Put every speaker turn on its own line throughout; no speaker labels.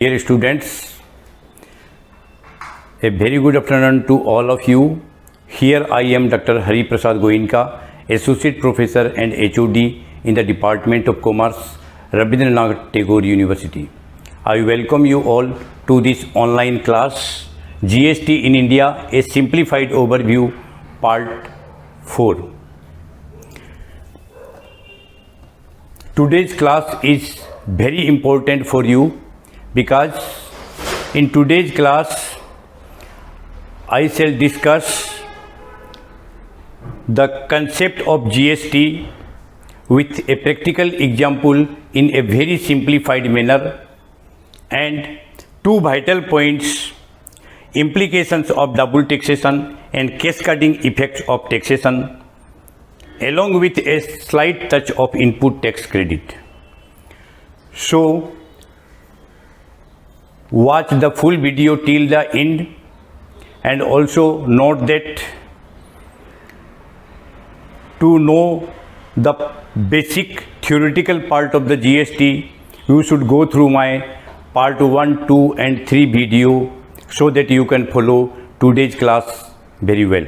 Dear students, a very good afternoon to all of you. Here I am Dr.Hari Prasad Goenka, Associate Professor and HOD in the Department of Commerce, Rabindranath Tagore University. I welcome you all to this online class, GST in India, a simplified overview, part 4. Today's class is very important for you because in today's class I shall discuss the concept of GST with a practical example in a very simplified manner and two vital points: implications of double taxation and cascading effects of taxation, along with a slight touch of input tax credit. So watch the full video till the end, and also note that to know the basic theoretical part of the GST, you should go through my part 1, 2 and 3 video so that you can follow today's class very well.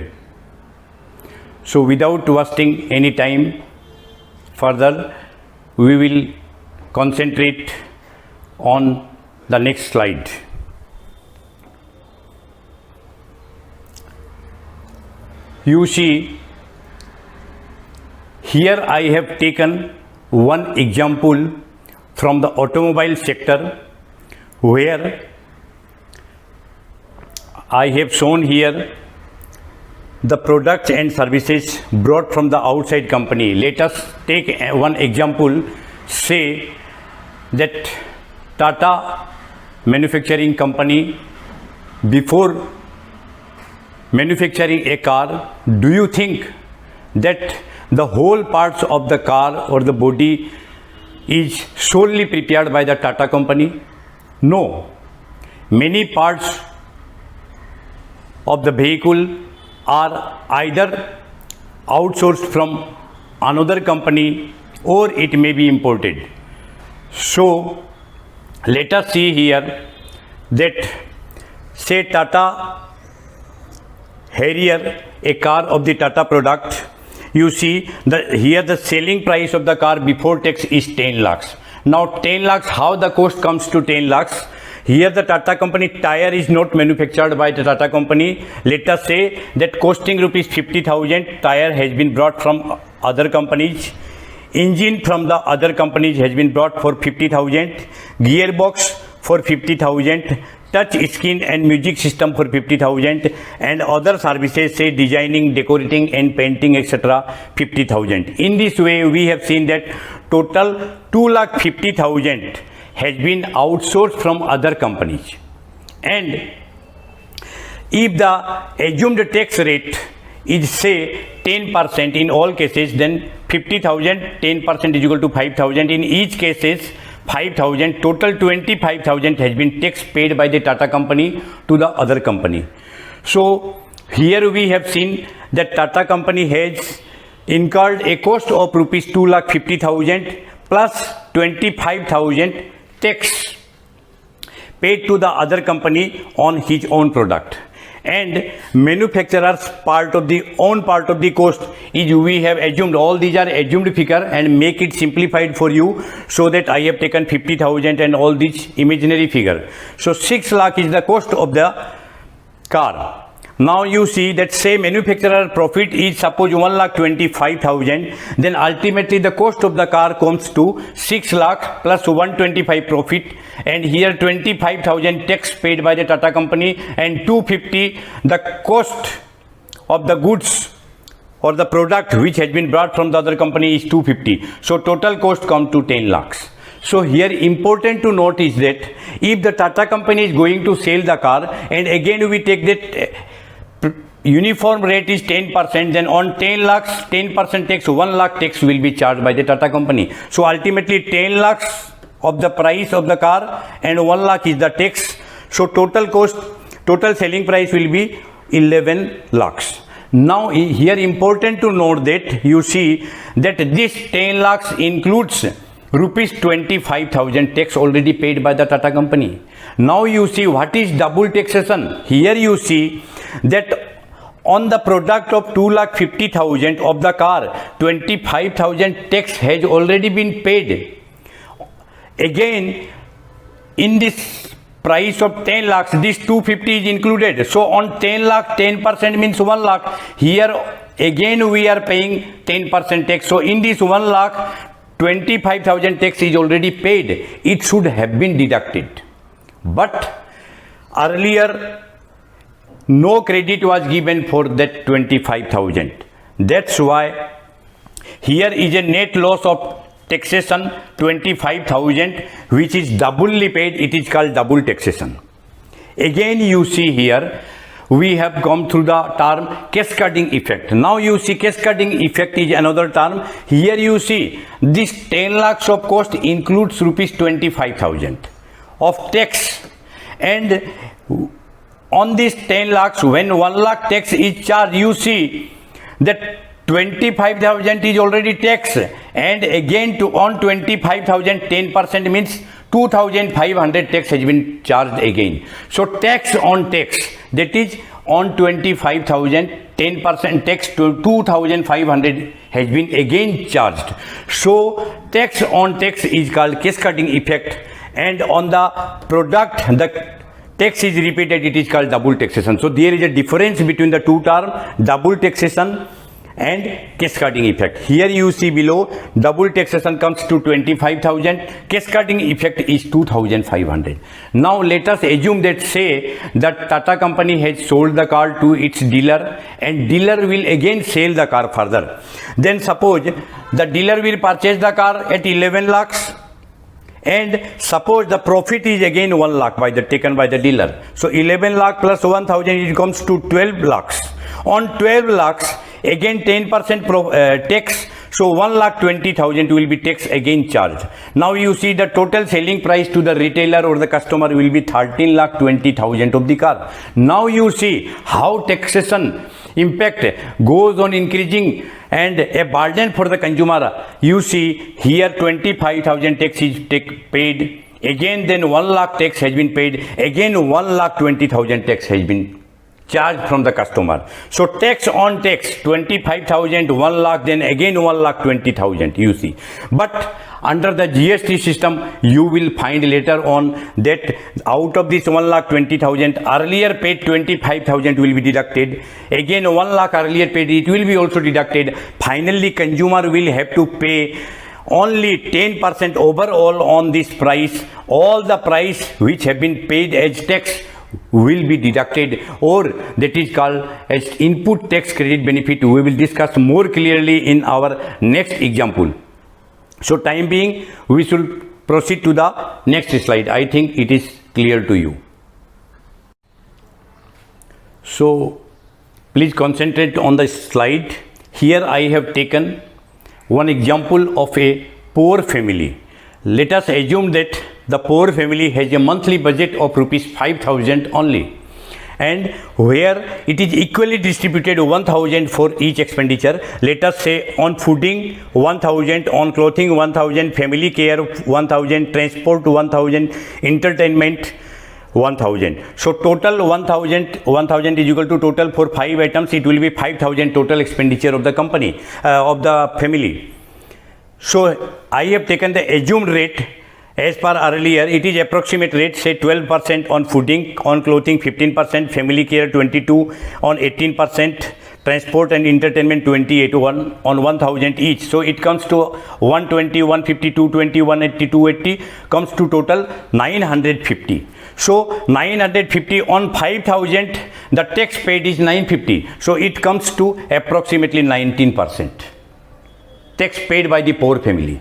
So without wasting any time further, we will concentrate on the next slide. You see, here I have taken one example from the automobile sector where I have shown here the products and services brought from the outside company. Let us take one example. Say that Tata manufacturing company, before manufacturing a car, do you think that the whole parts of the car or the body is solely prepared by the Tata company? No. Many parts of the vehicle are either outsourced from another company or it may be imported. So let us see here that say Tata Harrier, a car of the Tata product. You see here the selling price of the car before tax is 10 lakhs. Now 10 lakhs, how the cost comes to 10 lakhs? Here the Tata company tire is not manufactured by the Tata company. Let us say that costing rupees 50,000, tire has been brought from other companies. Engine from the other companies has been brought for 50,000, gearbox for 50,000, touch screen and music system for 50,000, and other services, say designing, decorating and painting, etc., 50,000. In this way we have seen that total 2,50,000 has been outsourced from other companies. And if the assumed tax rate is say 10% in all cases, then 50,000, 10% is equal to 5,000. In each cases 5,000, total 25,000 has been tax paid by the Tata company to the other company. So here we have seen that Tata company has incurred a cost of rupees 2,50,000 plus 25,000 tax paid to the other company on his own product. And manufacturer's part of the cost is, we have assumed, all these are assumed figure and make it simplified for you, so that I have taken 50,000 and all these imaginary figure. So 6 lakh is the cost of the car. Now you see that say manufacturer profit is suppose 1,25,000, then ultimately the cost of the car comes to 6 lakh plus 125 profit, and here 25,000 tax paid by the Tata company, and 250 the cost of the goods or the product which has been brought from the other company is 250. So total cost comes to 10 lakhs. So here important to note is that if the Tata company is going to sell the car, and again we take that uniform rate is 10%, then on 10 lakhs 10% tax, 1 lakh tax will be charged by the Tata company. So ultimately 10 lakhs of the price of the car and 1 lakh is the tax. So total cost, total selling price will be 11 lakhs. Now here important to note that you see that this 10 lakhs includes rupees 25,000 tax already paid by the Tata company. Now you see what is double taxation. Here you see that on the product of 2,50,000 of the car, 25,000 tax has already been paid. Again, in this price of 10 lakhs, this 250 is included. So on 10 lakh, 10% means 1 lakh. Here again we are paying 10% tax. So in this 1 lakh, 25,000 tax is already paid. It should have been deducted. But earlier, no credit was given for that 25,000. That's why here is a net loss of taxation 25,000, which is doubly paid. It is called double taxation. Again you see here we have come through the term cascading effect. Now you see cascading effect is another term. Here you see this 10 lakhs of cost includes rupees 25,000 of tax, and on this 10 lakhs, when 1 lakh tax is charged, you see that 25,000 is already tax, and again on 25,000 10% means 2,500 tax has been charged again. So tax on tax, that is on 25,000 10% tax to 2,500 has been again charged. So tax on tax is called cascading effect, and on the product the tax is repeated, it is called double taxation. So there is a difference between the two terms, double taxation and cascading effect. Here you see below, double taxation comes to 25,000, cascading effect is 2,500. Now let us assume that say that Tata company has sold the car to its dealer, and dealer will again sell the car further. Then suppose the dealer will purchase the car at 11 lakhs, and suppose the profit is again 1 lakh taken by the dealer. So 11 lakh plus 1,000, it comes to 12 lakhs. On 12 lakhs, again 10% tax, so 1,20,000 will be tax again charged. Now you see the total selling price to the retailer or the customer will be 13,20,000 of the car. Now you see how taxation impact goes on increasing and a burden for the consumer. You see here 25,000 tax is paid, again then 1 lakh tax has been paid, again 1,20,000 tax has been charged from the customer. So tax on tax 25,000, 1 lakh, then again 1,20,000 you see. But under the GST system you will find later on that out of this 1,20,000 earlier paid 25,000 will be deducted, again 1 lakh earlier paid, it will be also deducted. Finally consumer will have to pay only 10% overall on this price. All the price which have been paid as tax will be deducted, or that is called as input tax credit benefit. We will discuss more clearly in our next example. So time being, we should proceed to the next slide. I think it is clear to you. So please concentrate on the slide. Here I have taken one example of a poor family. Let us assume that the poor family has a monthly budget of rupees 5,000 only, and where it is equally distributed 1,000 for each expenditure. Let us say on fooding 1,000, on clothing 1,000, family care 1,000, transport 1,000, entertainment 1,000. So total 1,000 is equal to total for 5 items. It will be 5,000 total expenditure of the company, of the family. So I have taken the assumed rate as per earlier. It is approximate rate, say 12% on fooding, on clothing 15%, family care 22%, on 18%, transport and entertainment 28% on 1,000 each. So it comes to 120, 150, 220, 180, 280, comes to total 950. So 950 on 5,000, the tax paid is 950. So it comes to approximately 19% tax paid by the poor family.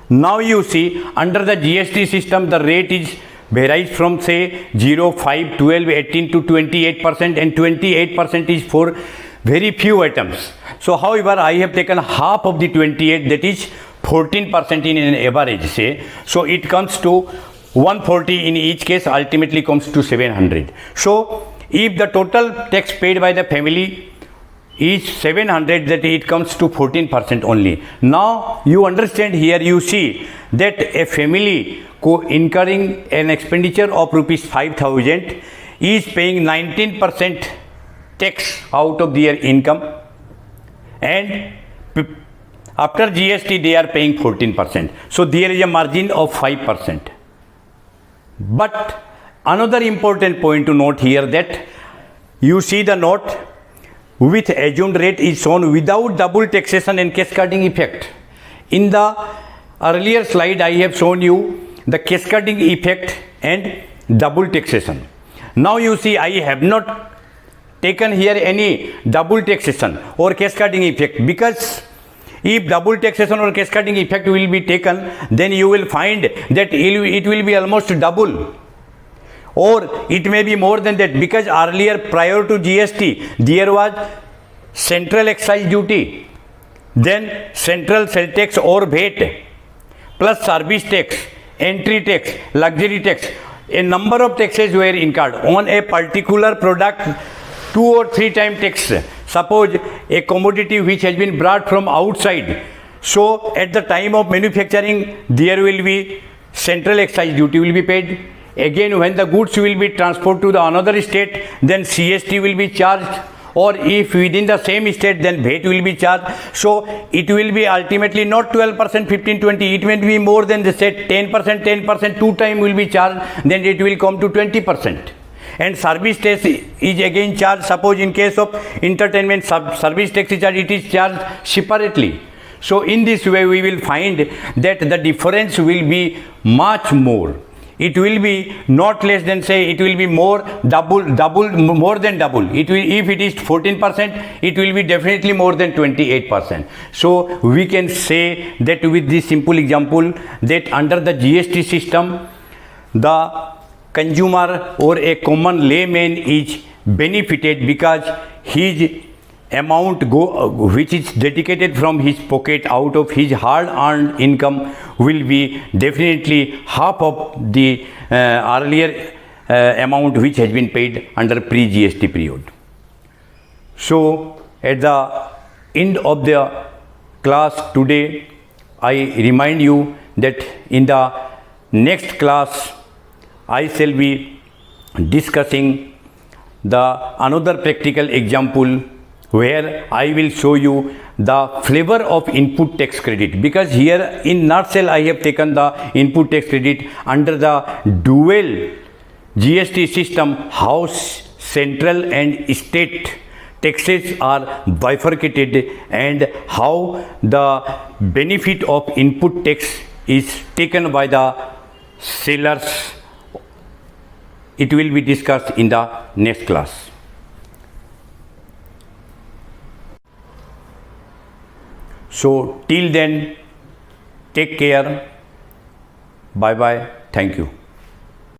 Now you see under the GST system the rate is varies from say 0, 5, 12, 18 to 28%, and 28% is for very few items. So however I have taken half of the 28, that is 14% in an average say. So it comes to 140 in each case, ultimately comes to 700. So if the total tax paid by the family is 700, that it comes to 14% only. Now you understand, here you see that a family incurring an expenditure of rupees 5,000 is paying 19% tax out of their income, and after GST they are paying 14%. So there is a margin of 5%. But another important point to note here, that you see the note with assumed rate is shown without double taxation and cascading effect. In the earlier slide I have shown you the cascading effect and double taxation. Now you see I have not taken here any double taxation or cascading effect, because if double taxation or cascading effect will be taken, then you will find that it will be almost double, or it may be more than that, because earlier prior to GST there was central excise duty, then central sell tax or VAT, plus service tax, entry tax, luxury tax. A number of taxes were incurred on a particular product, 2 or 3 times tax. Suppose a commodity which has been brought from outside, so at the time of manufacturing there will be central excise duty will be paid. Again, when the goods will be transported to the another state, then CST will be charged, or if within the same state, then VAT will be charged. So it will be ultimately not 12%, 15, 20, it may be more than the set 10%, 2 times will be charged, then it will come to 20%. And service tax is again charged. Suppose in case of entertainment, service tax is charged, it is charged separately. So in this way we will find that the difference will be much more. It will be not less than, say, it will be more more than double. It will, if it is 14%, it will be definitely more than 28%. So we can say that with this simple example, that under the GST system, the consumer or a common layman is benefited, because his amount which is dedicated from his pocket out of his hard earned income will be definitely half of the earlier amount which has been paid under pre-GST period. So at the end of the class today, I remind you that in the next class I shall be discussing another practical example where I will show you the flavor of input tax credit, because here in nutshell I have taken the input tax credit under the dual GST system, how central and state taxes are bifurcated, and how the benefit of input tax is taken by the sellers. It will be discussed in the next class. So till then, take care. Bye bye. Thank you.